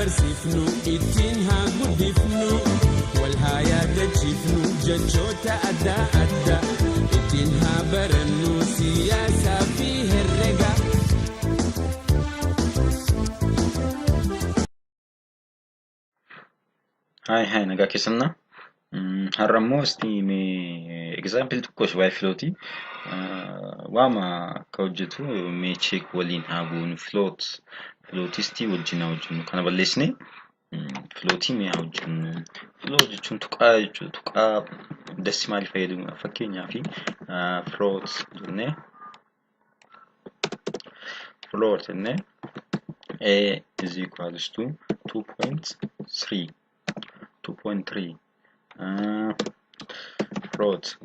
barsifnu ittiin haa guddifnu wal haa yaadachiifnu jechoota adda addaa ittiin haa barannu siyaasaa fi herrega. Hai nagaa keessanna. Har'ammoo me example tokkos waa'ee filooti. Waama akka hojjetu mee check waliin haa goonu filootistii wajjin haa hojjennu. Kana balleessine filootii mee haa hojjennu. Filoo jechuun tuqaa jechuudha. Tuqaa desimaalii fayyadamuudha. Fakkeenyaaf float jennee float jennee a is equals to 2.3 float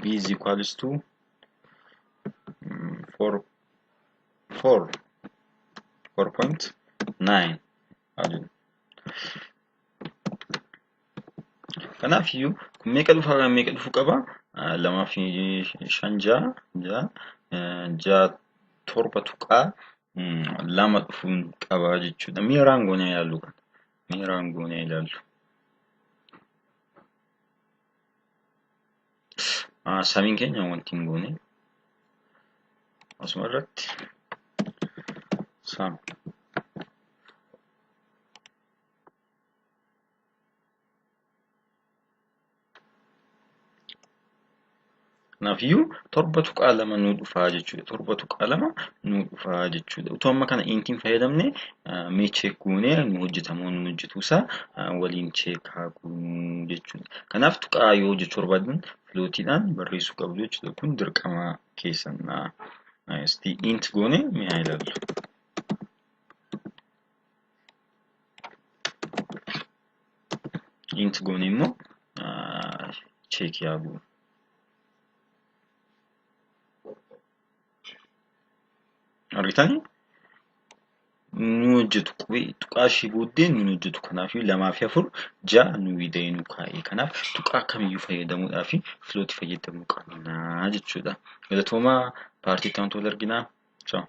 b is equals to 4.9 kanaaf iyyuu kun meeqa dhufu qaba 2 fi 5 6 torba tuqaa 2 dhufuun qaba jechuudha. Miiraan goonee ilaallu kan samiin keenya wanti hin goone asuma irratti sam kanaafuu torba tuqaa 2 nu dhufaa jechuudha. Utoo amma kana intiin fayyadamne mee check goonee nu hojjetamoo nu hojjetuusaa waliin check haa goonu jechuudha. Kanaaf tuqaa yoo jechuu barbaadan filootiidhaan barreessuu qabdu jechuudha. Kun dirqama keessan isti int goone mee haa ilaallu. Int goone immoo check haa goonu. Argitanii nu hojjetu tuqaa ishii booddee nu hojjetu. Kanaafuu 2 fi 4 6 nu widee nu kaa'e. Kanaaf tuqaa kamiyyuu fayyadamuudhaaf filooti fayyadamuu qabna jechuudha. Galatoomaa paartii ta'an tole arginaa. Ciao.